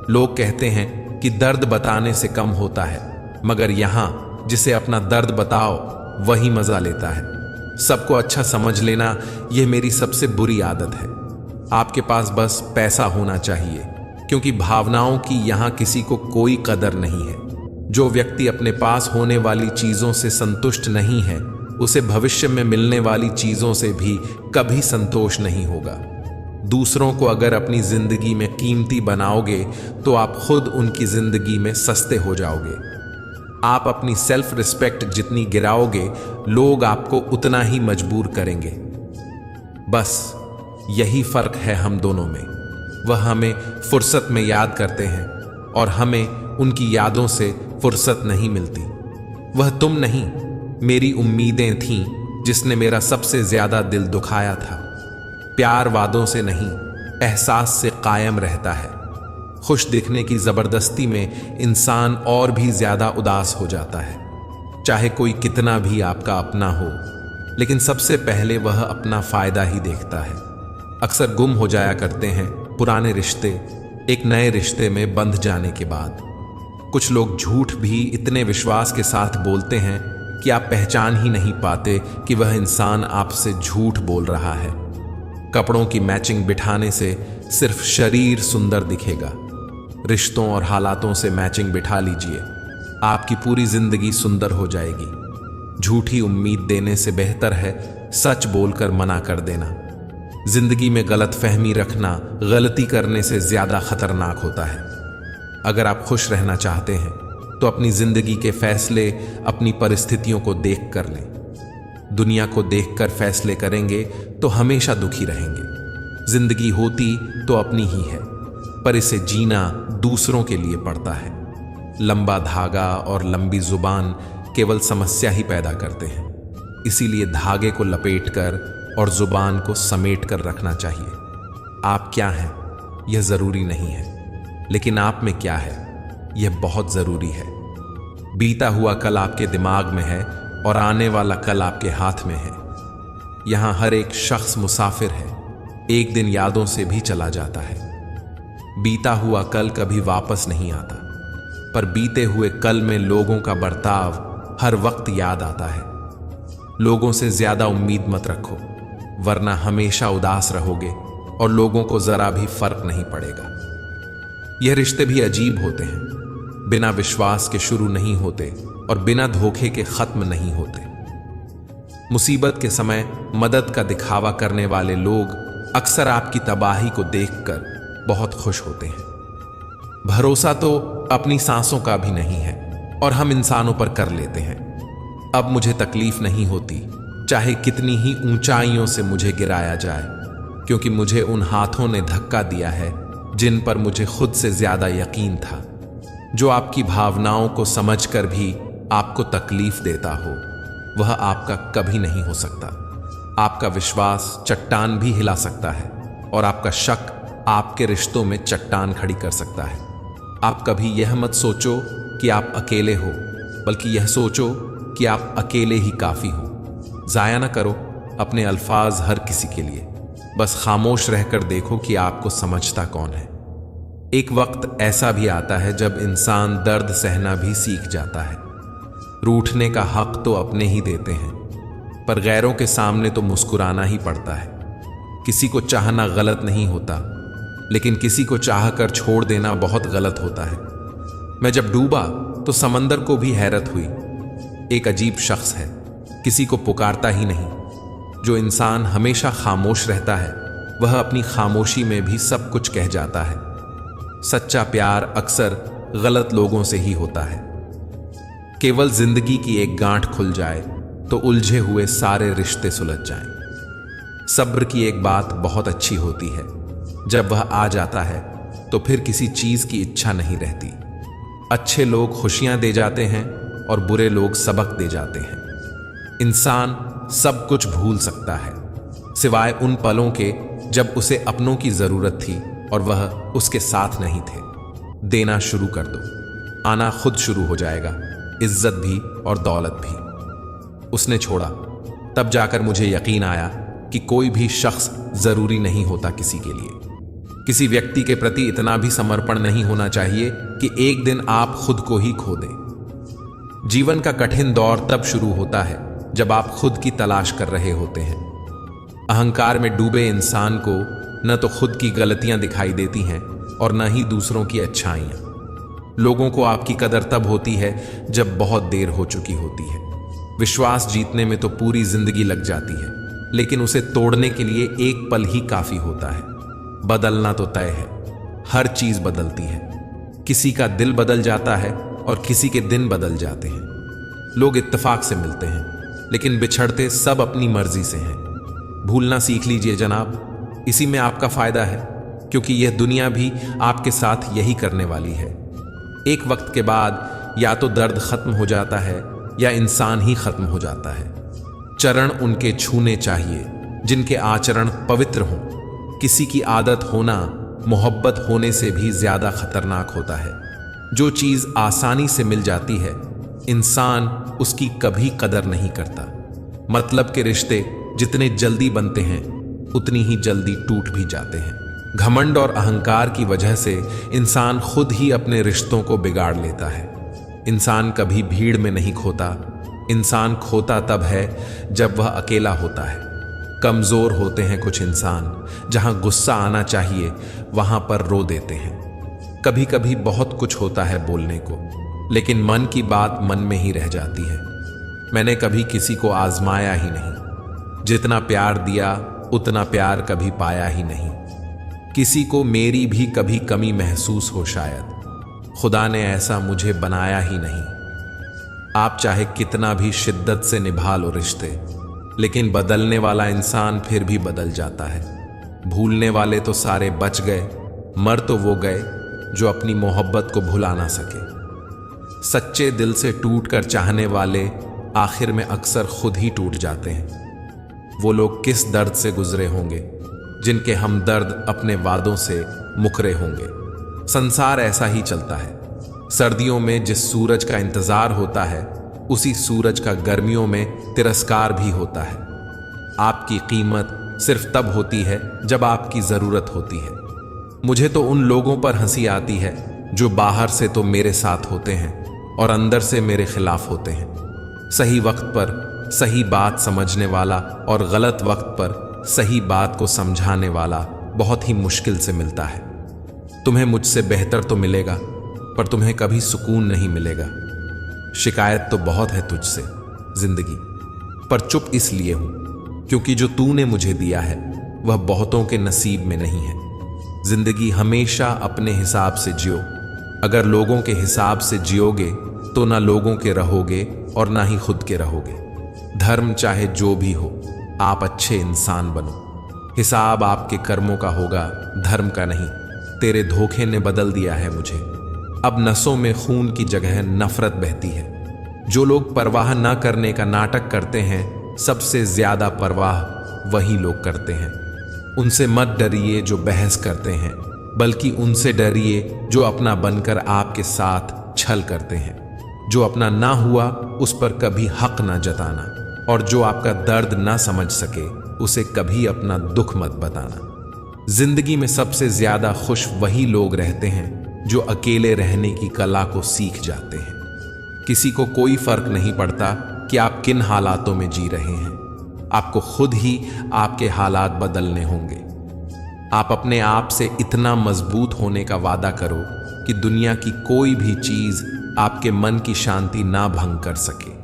लोग कहते हैं कि दर्द बताने से कम होता है, मगर यहां जिसे अपना दर्द बताओ वही मजा लेता है। सबको अच्छा समझ लेना यह मेरी सबसे बुरी आदत है। आपके पास बस पैसा होना चाहिए, क्योंकि भावनाओं की यहां किसी को कोई कदर नहीं है। जो व्यक्ति अपने पास होने वाली चीजों से संतुष्ट नहीं है, उसे भविष्य में मिलने वाली चीजों से भी कभी संतोष नहीं होगा। दूसरों को अगर अपनी जिंदगी में कीमती बनाओगे तो आप खुद उनकी जिंदगी में सस्ते हो जाओगे। आप अपनी सेल्फ रिस्पेक्ट जितनी गिराओगे, लोग आपको उतना ही मजबूर करेंगे। बस यही फर्क है हम दोनों में। वह हमें फुर्सत में याद करते हैं और हमें उनकी यादों से फुर्सत नहीं मिलती। वह तुम नहीं, मेरी उम्मीदें थीं जिसने मेरा सबसे ज्यादा दिल दुखाया था। प्यार वादों से नहीं, एहसास से कायम रहता है। खुश दिखने की जबरदस्ती में इंसान और भी ज्यादा उदास हो जाता है। चाहे कोई कितना भी आपका अपना हो, लेकिन सबसे पहले वह अपना फायदा ही देखता है। अक्सर गुम हो जाया करते हैं पुराने रिश्ते एक नए रिश्ते में बंध जाने के बाद। कुछ लोग झूठ भी इतने विश्वास के साथ बोलते हैं कि आप पहचान ही नहीं पाते कि वह इंसान आपसे झूठ बोल रहा है। कपड़ों की मैचिंग बिठाने से सिर्फ शरीर सुंदर दिखेगा। रिश्तों और हालातों से मैचिंग बिठा लीजिए, आपकी पूरी जिंदगी सुंदर हो जाएगी। झूठी उम्मीद देने से बेहतर है सच बोलकर मना कर देना। जिंदगी में गलत फहमी रखना गलती करने से ज्यादा खतरनाक होता है। अगर आप खुश रहना चाहते हैं तो अपनी जिंदगी के फैसले अपनी परिस्थितियों को देख कर लें। दुनिया को देखकर फैसले करेंगे तो हमेशा दुखी रहेंगे। जिंदगी होती तो अपनी ही है, पर इसे जीना दूसरों के लिए पड़ता है। लंबा धागा और लंबी जुबान केवल समस्या ही पैदा करते हैं। इसीलिए धागे को लपेटकर और जुबान को समेट कर रखना चाहिए। आप क्या हैं यह जरूरी नहीं है, लेकिन आप में क्या है यह बहुत जरूरी है। बीता हुआ कल आपके दिमाग में है और आने वाला कल आपके हाथ में है। यहां हर एक शख्स मुसाफिर है, एक दिन यादों से भी चला जाता है। बीता हुआ कल कभी वापस नहीं आता, पर बीते हुए कल में लोगों का बर्ताव हर वक्त याद आता है। लोगों से ज्यादा उम्मीद मत रखो, वरना हमेशा उदास रहोगे और लोगों को जरा भी फर्क नहीं पड़ेगा। यह रिश्ते भी अजीब होते हैं, बिना विश्वास के शुरू नहीं होते और बिना धोखे के खत्म नहीं होते। मुसीबत के समय मदद का दिखावा करने वाले लोग अक्सर आपकी तबाही को देखकर बहुत खुश होते हैं। भरोसा तो अपनी सांसों का भी नहीं है और हम इंसानों पर कर लेते हैं। अब मुझे तकलीफ नहीं होती, चाहे कितनी ही ऊंचाइयों से मुझे गिराया जाए, क्योंकि मुझे उन हाथों ने धक्का दिया है जिन पर मुझे खुद से ज्यादा यकीन था। जो आपकी भावनाओं को समझकर भी आपको तकलीफ देता हो, वह आपका कभी नहीं हो सकता। आपका विश्वास चट्टान भी हिला सकता है और आपका शक आपके रिश्तों में चट्टान खड़ी कर सकता है। आप कभी यह मत सोचो कि आप अकेले हो, बल्कि यह सोचो कि आप अकेले ही काफी हो। जाया ना करो अपने अल्फाज हर किसी के लिए, बस खामोश रहकर देखो कि आपको समझता कौन है। एक वक्त ऐसा भी आता है जब इंसान दर्द सहना भी सीख जाता है। रूठने का हक तो अपने ही देते हैं, पर गैरों के सामने तो मुस्कुराना ही पड़ता है। किसी को चाहना गलत नहीं होता, लेकिन किसी को चाहकर छोड़ देना बहुत गलत होता है। मैं जब डूबा तो समंदर को भी हैरत हुई। एक अजीब शख्स है, किसी को पुकारता ही नहीं। जो इंसान हमेशा खामोश रहता है, वह अपनी खामोशी में भी सब कुछ कह जाता है। सच्चा प्यार अक्सर गलत लोगों से ही होता है। केवल जिंदगी की एक गांठ खुल जाए तो उलझे हुए सारे रिश्ते सुलझ जाएं। सब्र की एक बात बहुत अच्छी होती है, जब वह आ जाता है तो फिर किसी चीज की इच्छा नहीं रहती। अच्छे लोग खुशियां दे जाते हैं और बुरे लोग सबक दे जाते हैं। इंसान सब कुछ भूल सकता है, सिवाय उन पलों के जब उसे अपनों की जरूरत थी और वह उसके साथ नहीं थे। देना शुरू कर दो, आना खुद शुरू हो जाएगा, इज्जत भी और दौलत भी। उसने छोड़ा, तब जाकर मुझे यकीन आया कि कोई भी शख्स जरूरी नहीं होता किसी के लिए। किसी व्यक्ति के प्रति इतना भी समर्पण नहीं होना चाहिए कि एक दिन आप खुद को ही खो दें। जीवन का कठिन दौर तब शुरू होता है जब आप खुद की तलाश कर रहे होते हैं। अहंकार में डूबे इंसान को न तो खुद की गलतियां दिखाई देती हैं और न ही दूसरों की अच्छाइयां। लोगों को आपकी कदर तब होती है जब बहुत देर हो चुकी होती है। विश्वास जीतने में तो पूरी जिंदगी लग जाती है, लेकिन उसे तोड़ने के लिए एक पल ही काफी होता है। बदलना तो तय है, हर चीज बदलती है। किसी का दिल बदल जाता है और किसी के दिन बदल जाते हैं। लोग इत्तेफाक से मिलते हैं, लेकिन बिछड़ते सब अपनी मर्जी से हैं। भूलना सीख लीजिए जनाब, इसी में आपका फायदा है, क्योंकि यह दुनिया भी आपके साथ यही करने वाली है। एक वक्त के बाद या तो दर्द खत्म हो जाता है या इंसान ही खत्म हो जाता है। चरण उनके छूने चाहिए जिनके आचरण पवित्र हों। किसी की आदत होना मोहब्बत होने से भी ज्यादा खतरनाक होता है। जो चीज आसानी से मिल जाती है, इंसान उसकी कभी कदर नहीं करता। मतलब के रिश्ते जितने जल्दी बनते हैं, उतनी ही जल्दी टूट भी जाते हैं। घमंड और अहंकार की वजह से इंसान खुद ही अपने रिश्तों को बिगाड़ लेता है। इंसान कभी भीड़ में नहीं खोता, इंसान खोता तब है जब वह अकेला होता है। कमजोर होते हैं कुछ इंसान, जहां गुस्सा आना चाहिए वहां पर रो देते हैं। कभी कभी बहुत कुछ होता है बोलने को, लेकिन मन की बात मन में ही रह जाती है। मैंने कभी किसी को आजमाया ही नहीं, जितना प्यार दिया उतना प्यार कभी पाया ही नहीं। किसी को मेरी भी कभी कमी महसूस हो शायद, खुदा ने ऐसा मुझे बनाया ही नहीं। आप चाहे कितना भी शिद्दत से निभा लो रिश्ते, लेकिन बदलने वाला इंसान फिर भी बदल जाता है। भूलने वाले तो सारे बच गए, मर तो वो गए जो अपनी मोहब्बत को भुला ना सके। सच्चे दिल से टूटकर चाहने वाले आखिर में अक्सर खुद ही टूट जाते हैं। वो लोग किस दर्द से गुजरे होंगे जिनके हमदर्द अपने वादों से मुकरे होंगे। संसार ऐसा ही चलता है। सर्दियों में जिस सूरज का इंतजार होता है, उसी सूरज का गर्मियों में तिरस्कार भी होता है। आपकी कीमत सिर्फ तब होती है जब आपकी जरूरत होती है। मुझे तो उन लोगों पर हंसी आती है जो बाहर से तो मेरे साथ होते हैं और अंदर से मेरे खिलाफ होते हैं। सही वक्त पर सही बात समझने वाला और गलत वक्त पर सही बात को समझाने वाला बहुत ही मुश्किल से मिलता है। तुम्हें मुझसे बेहतर तो मिलेगा, पर तुम्हें कभी सुकून नहीं मिलेगा। शिकायत तो बहुत है तुझसे जिंदगी, पर चुप इसलिए हूं क्योंकि जो तूने मुझे दिया है वह बहुतों के नसीब में नहीं है। जिंदगी हमेशा अपने हिसाब से जियो। अगर लोगों के हिसाब से जियोगे तो ना लोगों के रहोगे और ना ही खुद के रहोगे। धर्म चाहे जो भी हो, आप अच्छे इंसान बनो। हिसाब आपके कर्मों का होगा, धर्म का नहीं। तेरे धोखे ने बदल दिया है मुझे। अब नसों में खून की जगह नफरत बहती है। जो लोग परवाह ना करने का नाटक करते हैं, सबसे ज्यादा परवाह वही लोग करते हैं। उनसे मत डरिए जो बहस करते हैं, बल्कि उनसे डरिए जो अपना बनकर आपके साथ छल करते हैं। जो अपना ना हुआ उस पर कभी हक ना जताना, और जो आपका दर्द ना समझ सके उसे कभी अपना दुख मत बताना। जिंदगी में सबसे ज्यादा खुश वही लोग रहते हैं जो अकेले रहने की कला को सीख जाते हैं। किसी को कोई फर्क नहीं पड़ता कि आप किन हालातों में जी रहे हैं। आपको खुद ही आपके हालात बदलने होंगे। आप अपने आप से इतना मजबूत होने का वादा करो कि दुनिया की कोई भी चीज आपके मन की शांति ना भंग कर सके।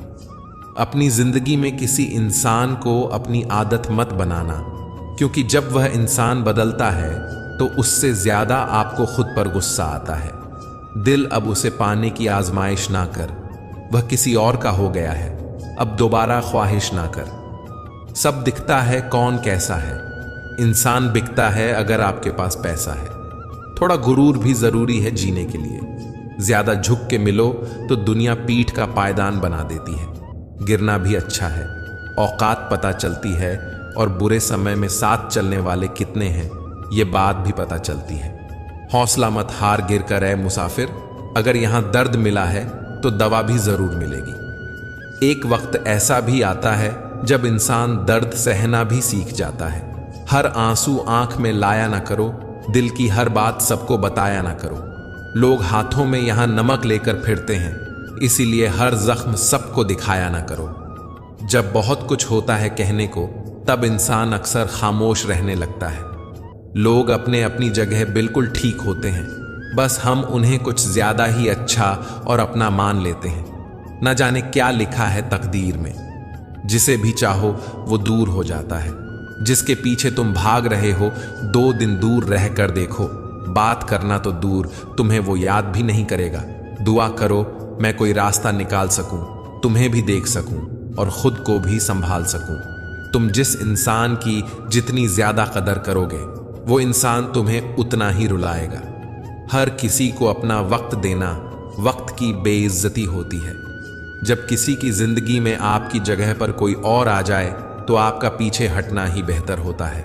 अपनी जिंदगी में किसी इंसान को अपनी आदत मत बनाना, क्योंकि जब वह इंसान बदलता है तो उससे ज्यादा आपको खुद पर गुस्सा आता है। दिल अब उसे पाने की आजमाइश ना कर, वह किसी और का हो गया है। अब दोबारा ख्वाहिश ना कर। सब दिखता है कौन कैसा है। इंसान बिकता है अगर आपके पास पैसा है। थोड़ा गुरूर भी जरूरी है जीने के लिए। ज्यादा झुक के मिलो तो दुनिया पीठ का पायदान बना देती है। गिरना भी अच्छा है, औकात पता चलती है, और बुरे समय में साथ चलने वाले कितने हैं ये बात भी पता चलती है। हौसला मत हार गिर कर ऐ मुसाफिर, अगर यहां दर्द मिला है तो दवा भी जरूर मिलेगी। एक वक्त ऐसा भी आता है जब इंसान दर्द सहना भी सीख जाता है। हर आंसू आंख में लाया ना करो, दिल की हर बात सबको बताया ना करो। लोग हाथों में यहां नमक लेकर फिरते हैं, इसीलिए हर जख्म सबको दिखाया ना करो। जब बहुत कुछ होता है कहने को, तब इंसान अक्सर खामोश रहने लगता है। लोग अपने अपनी जगह बिल्कुल ठीक होते हैं, बस हम उन्हें कुछ ज्यादा ही अच्छा और अपना मान लेते हैं। न जाने क्या लिखा है तकदीर में। जिसे भी चाहो वो दूर हो जाता है। जिसके पीछे तुम भाग रहे हो, 2 दिन दूर रह कर देखो। बात करना तो दूर, तुम्हें वो याद भी नहीं करेगा। दुआ करो मैं कोई रास्ता निकाल सकूं, तुम्हें भी देख सकूं और खुद को भी संभाल सकूं। तुम जिस इंसान की जितनी ज्यादा कदर करोगे, वो इंसान तुम्हें उतना ही रुलाएगा। हर किसी को अपना वक्त देना वक्त की बेइज्जती होती है। जब किसी की जिंदगी में आपकी जगह पर कोई और आ जाए तो आपका पीछे हटना ही बेहतर होता है।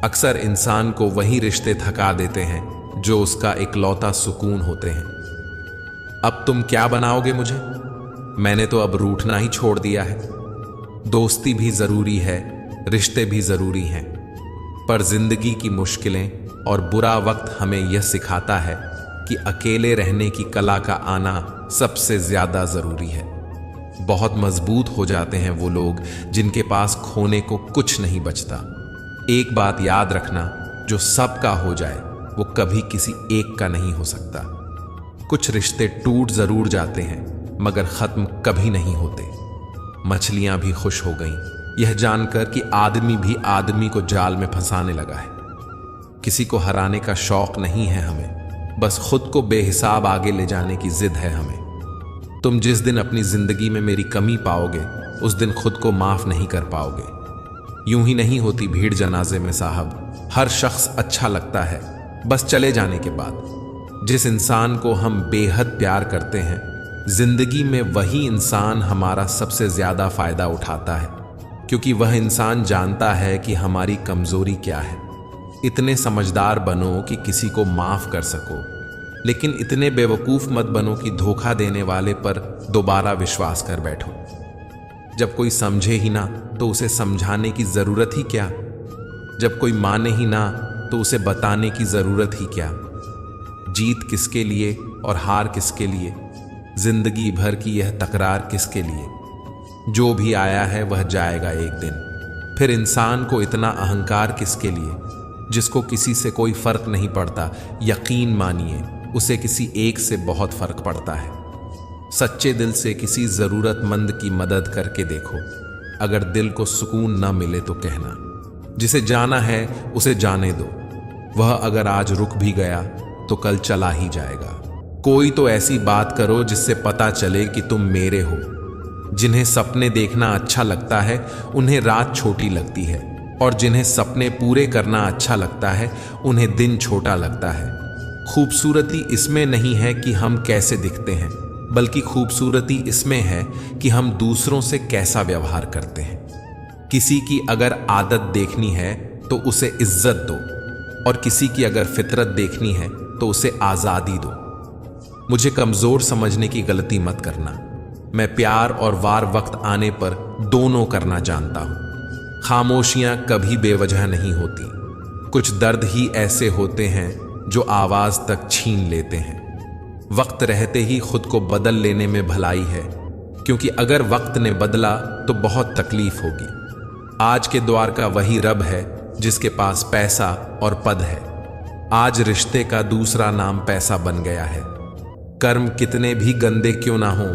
अक्सर इंसान को वही रिश्ते थका देते हैं जो उसका इकलौता सुकून होते हैं। अब तुम क्या बनाओगे मुझे? मैंने तो अब रूठना ही छोड़ दिया है। दोस्ती भी जरूरी है, रिश्ते भी जरूरी हैं, पर जिंदगी की मुश्किलें और बुरा वक्त हमें यह सिखाता है कि अकेले रहने की कला का आना सबसे ज्यादा जरूरी है। बहुत मजबूत हो जाते हैं वो लोग जिनके पास खोने को कुछ नहीं बचता। एक बात याद रखना, जो सबका हो जाए वो कभी किसी एक का नहीं हो सकता। कुछ रिश्ते टूट जरूर जाते हैं मगर खत्म कभी नहीं होते। मछलियां भी खुश हो गईं यह जानकर कि आदमी भी आदमी को जाल में फंसाने लगा है। किसी को हराने का शौक नहीं है हमें, बस खुद को बेहिसाब आगे ले जाने की जिद है हमें। तुम जिस दिन अपनी जिंदगी में मेरी कमी पाओगे, उस दिन खुद को माफ नहीं कर पाओगे। यूं ही नहीं होती भीड़ जनाजे में साहब। हर शख्स अच्छा लगता है बस चले जाने के बाद। जिस इंसान को हम बेहद प्यार करते हैं, जिंदगी में वही इंसान हमारा सबसे ज्यादा फायदा उठाता है, क्योंकि वह इंसान जानता है कि हमारी कमजोरी क्या है। इतने समझदार बनो कि किसी को माफ कर सको, लेकिन इतने बेवकूफ मत बनो कि धोखा देने वाले पर दोबारा विश्वास कर बैठो। जब कोई समझे ही ना तो उसे समझाने की जरूरत ही क्या? जब कोई माने ही ना तो उसे बताने की जरूरत ही क्या? जीत किसके लिए और हार किसके लिए? जिंदगी भर की यह तकरार किसके लिए? जो भी आया है वह जाएगा एक दिन। फिर इंसान को इतना अहंकार किसके लिए, जिसको किसी से कोई फर्क नहीं पड़ता? यकीन मानिए, उसे किसी एक से बहुत फर्क पड़ता है। सच्चे दिल से किसी जरूरतमंद की मदद करके देखो। अगर दिल को सुकून न मिले तो कहना, जिसे जाना है उसे जाने दो। वह अगर आज रुक भी गया तो कल चला ही जाएगा। कोई तो ऐसी बात करो जिससे पता चले कि तुम मेरे हो। जिन्हें सपने देखना अच्छा लगता है उन्हें रात छोटी लगती है, और जिन्हें सपने पूरे करना अच्छा लगता है उन्हें दिन छोटा लगता है। खूबसूरती इसमें नहीं है कि हम कैसे दिखते हैं, बल्कि खूबसूरती इसमें है कि हम दूसरों से कैसा व्यवहार करते हैं। किसी की अगर आदत देखनी है तो उसे इज्जत दो, और किसी की अगर फितरत देखनी है तो उसे आज़ादी दो। मुझे कमज़ोर समझने की गलती मत करना। मैं प्यार और वार वक्त आने पर दोनों करना जानता हूँ। खामोशियाँ कभी बेवजह नहीं होती। कुछ दर्द ही ऐसे होते हैं जो आवाज़ तक छीन लेते हैं। वक्त रहते ही खुद को बदल लेने में भलाई है, क्योंकि अगर वक्त ने बदला तो बहुत तकलीफ होगी। आज के द्वार का वही रब है जिसके पास पैसा और पद है। आज रिश्ते का दूसरा नाम पैसा बन गया है। कर्म कितने भी गंदे क्यों ना हो,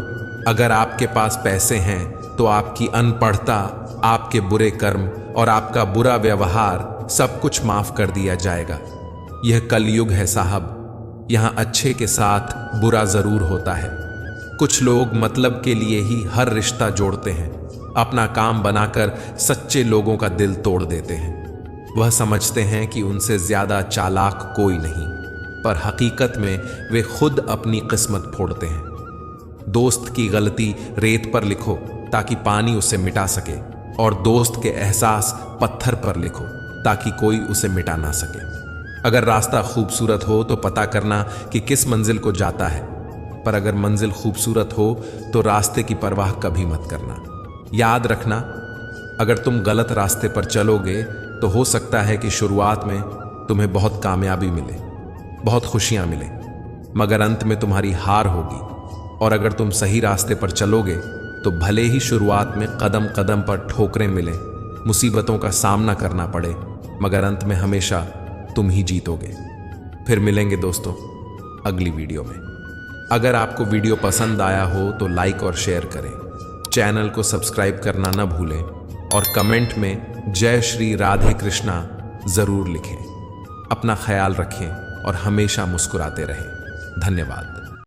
अगर आपके पास पैसे हैं तो आपकी अनपढ़ता, आपके बुरे कर्म और आपका बुरा व्यवहार सब कुछ माफ कर दिया जाएगा। यह कलयुग है साहब। यहाँ अच्छे के साथ बुरा जरूर होता है। कुछ लोग मतलब के लिए ही हर रिश्ता जोड़ते हैं, अपना काम बनाकर सच्चे लोगों का दिल तोड़ देते हैं। वह समझते हैं कि उनसे ज्यादा चालाक कोई नहीं, पर हकीकत में वे खुद अपनी किस्मत फोड़ते हैं। दोस्त की गलती रेत पर लिखो ताकि पानी उसे मिटा सके, और दोस्त के एहसास पत्थर पर लिखो ताकि कोई उसे मिटा ना सके। अगर रास्ता खूबसूरत हो तो पता करना कि किस मंजिल को जाता है, पर अगर मंजिल खूबसूरत हो तो रास्ते की परवाह कभी मत करना। याद रखना, अगर तुम गलत रास्ते पर चलोगे तो हो सकता है कि शुरुआत में तुम्हें बहुत कामयाबी मिले, बहुत खुशियां मिले, मगर अंत में तुम्हारी हार होगी। और अगर तुम सही रास्ते पर चलोगे तो भले ही शुरुआत में कदम कदम पर ठोकरें मिले, मुसीबतों का सामना करना पड़े, मगर अंत में हमेशा तुम ही जीतोगे। फिर मिलेंगे दोस्तों अगली वीडियो में। अगर आपको वीडियो पसंद आया हो तो लाइक और शेयर करें, चैनल को सब्सक्राइब करना न भूलें, और कमेंट में जय श्री राधे कृष्णा जरूर लिखें। अपना ख्याल रखें और हमेशा मुस्कुराते रहें। धन्यवाद।